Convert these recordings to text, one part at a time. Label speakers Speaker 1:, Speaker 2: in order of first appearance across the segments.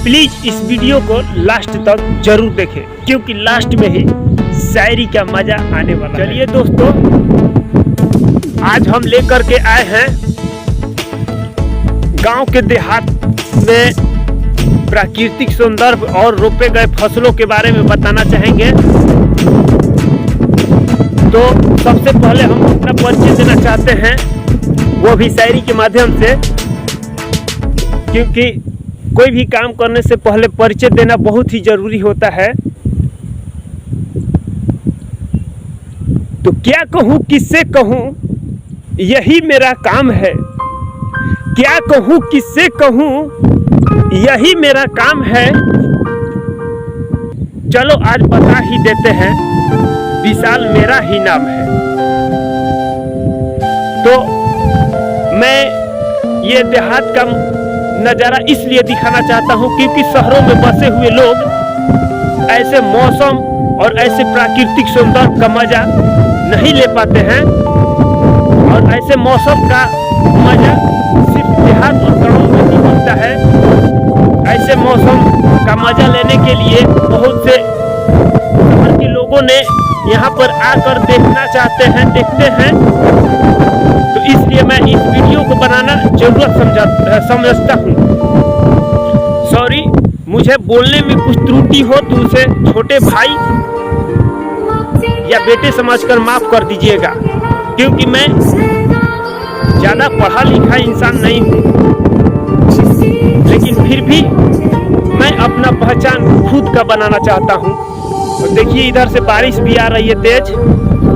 Speaker 1: Please इस video को last तक जरूर देखें, क्योंकि लास्ट में ही शायरी का मजा आने वाला है। चलिए दोस्तों, आज हम लेकर के आए हैं गांव के देहात में प्राकृतिक सौंदर्य और रोपे गए फसलों के बारे में बताना चाहेंगे। तो सबसे पहले हम अपना परिचय देना चाहते हैं, वो भी शायरी के माध्यम से, क्योंकि कोई भी काम करने से पहले परिचय देना बहुत ही जरूरी होता है। तो क्या कहूँ, किससे कहूँ, यही मेरा काम है। क्या कहूँ, किससे कहूँ, यही मेरा काम है। चलो आज बता ही देते हैं, विशाल मेरा ही नाम है। तो मैं ये देहात का नज़ारा इसलिए दिखाना चाहता हूँ क्योंकि शहरों में बसे हुए लोग ऐसे मौसम और ऐसे प्राकृतिक सौंदर्य का मजा नहीं ले पाते हैं, और ऐसे मौसम का मजा सिर्फ देहात और गाँव में ही मिलता है। ऐसे मौसम का मजा लेने के लिए बहुत से शहर के लोगों ने यहाँ पर आकर देखना चाहते हैं, देखते हैं। तो इसलिए मैं इस वीडियो को बनाना जरूरत समझता हूँ। सॉरी, मुझे बोलने में कुछ त्रुटि हो तो उसे छोटे भाई या बेटे समझकर माफ कर दीजिएगा, क्योंकि मैं ज़्यादा पढ़ा लिखा इंसान नहीं हूँ, लेकिन फिर भी मैं अपना पहचान खुद का बनाना चाहता हूँ। और देखिए, इधर से बारिश भी आ रही है तेज,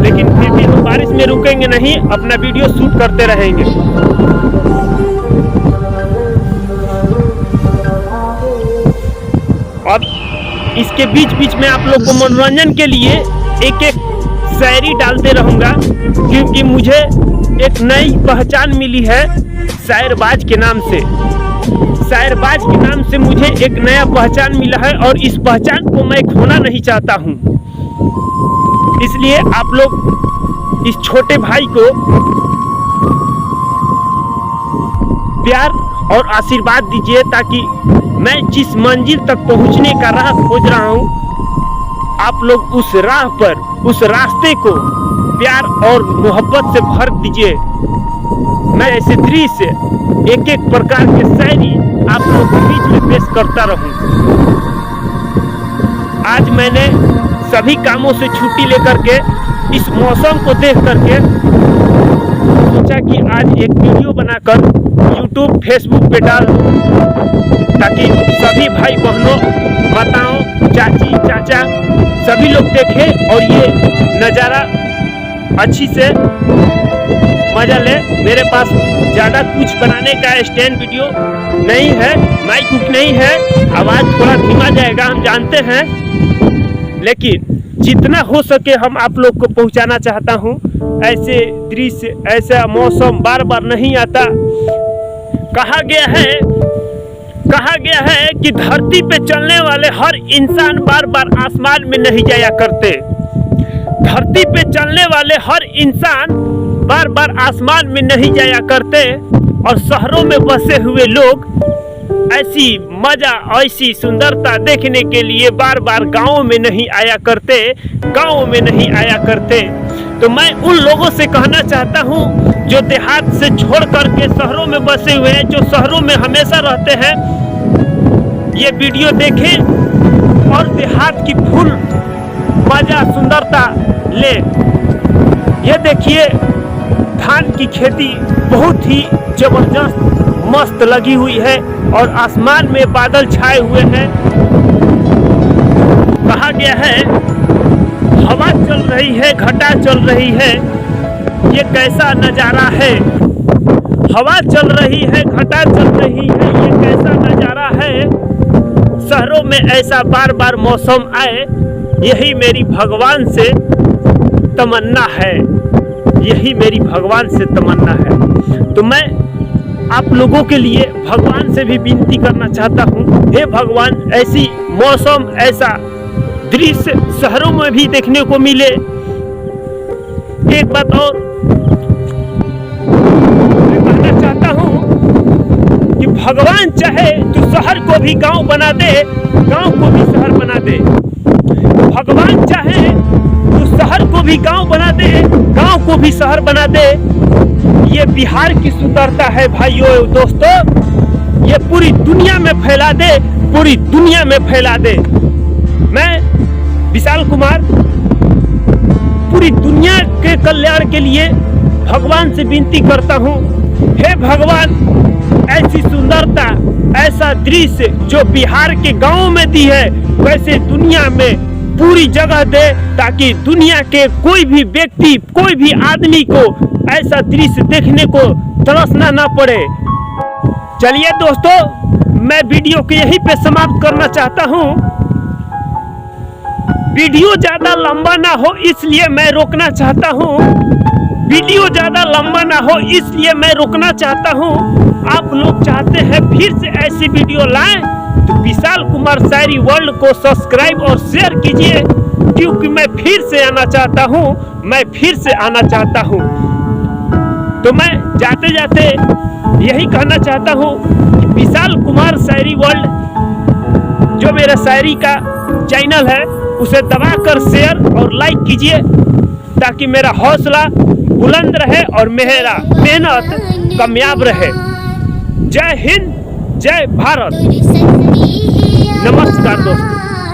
Speaker 1: लेकिन फिर भी हम बारिश में रुकेंगे नहीं, अपना वीडियो शूट करते रहेंगे। और इसके बीच बीच में आप लोग को मनोरंजन के लिए एक एक शायरी डालते रहूँगा, क्योंकि मुझे एक नई पहचान मिली है शायरबाज के नाम से। शायरबाज के नाम से मुझे एक नया पहचान मिला है, और इस पहचान को मैं खोना नहीं चाहता हूँ। इसलिए आप लोग इस छोटे भाई को प्यार और आशीर्वाद दीजिए, ताकि मैं जिस मंजिल तक पहुँचने का राह खोज रहा हूँ, आप लोग उस राह पर, उस रास्ते को प्यार और मोहब्बत से भर दीजिए। मैं ऐसे दृश्य एक एक प्रकार के शायरी आप लोगों के बीच में पेश करता रहूं। आज मैंने सभी कामों से छुट्टी लेकर के इस मौसम को देख करके सोचा कि आज एक वीडियो बनाकर YouTube, Facebook पे डाल, ताकि सभी भाई बहनों, माताओं, चाची, चाचा सभी लोग देखें और ये नज़ारा अच्छी से मजा ले। मेरे पास ज़्यादा कुछ बनाने का स्टैंड वीडियो नहीं है, माइक कुछ नहीं है, आवाज़ थोड़ा धीमा जाएगा, हम जानते हैं, लेकिन जितना हो सके हम आप लोग को पहुंचाना चाहता हूं। ऐसे दृश्य, ऐसा मौसम बार बार नहीं आता। कहा गया है कि धरती पे चलने वाले हर इंसान बार बार आसमान में नहीं जाया करते। धरती पे चलने वाले हर इंसान बार बार आसमान में नहीं जाया करते, और शहरों में बसे हुए लोग ऐसी मजा, ऐसी सुंदरता देखने के लिए बार बार गाँव में नहीं आया करते, गाँव में नहीं आया करते। तो मैं उन लोगों से कहना चाहता हूँ जो देहात से छोड़ करके शहरों में बसे हुए हैं, जो शहरों में हमेशा रहते हैं, ये वीडियो देखें और देहात की फुल मजा, सुंदरता ले। ये देखिए, धान की खेती बहुत ही जबरदस्त मस्त लगी हुई है, और आसमान में बादल छाए हुए हैं। कहा गया है हवा चल रही है, घटा चल रही है, ये कैसा नज़ारा है। हवा चल रही है, घटा चल रही है, ये कैसा नज़ारा है। शहरों में ऐसा बार बार मौसम आए, यही मेरी भगवान से तमन्ना है, यही मेरी भगवान से तमन्ना है। तो मैं आप लोगों के लिए भगवान से भी विनती करना चाहता हूँ, हे भगवान, ऐसी मौसम, ऐसा दृश्य शहरों में भी देखने को मिले। एक बात और मैं कहना चाहता हूँ कि भगवान चाहे तो शहर को भी गांव बना दे, गांव को भी शहर बना दे। भगवान चाहे तो शहर को भी गांव बना दे, गांव को भी शहर बना दे। ये बिहार की सुंदरता है भाइयों दोस्तों, ये पूरी दुनिया में फैला दे, पूरी दुनिया में फैला दे। मैं विशाल कुमार पूरी दुनिया के कल्याण के लिए भगवान से विनती करता हूँ, हे भगवान ऐसी सुंदरता, ऐसा दृश्य जो बिहार के गांव में दी है वैसे दुनिया में पूरी जगह दे, ताकि दुनिया के कोई भी व्यक्ति, कोई भी आदमी को ऐसा दृश्य देखने को तरसना ना पड़े। चलिए दोस्तों, मैं वीडियो को यहीं पे समाप्त करना चाहता हूँ। वीडियो ज्यादा लंबा ना हो इसलिए मैं रोकना चाहता हूँ, वीडियो ज्यादा लंबा ना हो इसलिए मैं रोकना चाहता हूँ। आप लोग चाहते हैं फिर से ऐसी वीडियो लाएं तो विशाल कुमार शायरी वर्ल्ड को सब्सक्राइब और शेयर कीजिए, क्योंकि मैं फिर से आना चाहता हूँ, मैं फिर से आना चाहता हूँ। तो मैं जाते जाते यही कहना चाहता हूँ कि विशाल कुमार शायरी वर्ल्ड जो मेरा शायरी का चैनल है उसे दबाकर शेयर और लाइक कीजिए, ताकि मेरा हौसला बुलंद रहे और मेरा मेहनत कामयाब रहे। जय हिंद, जय भारत, नमस्कार दोस्तों।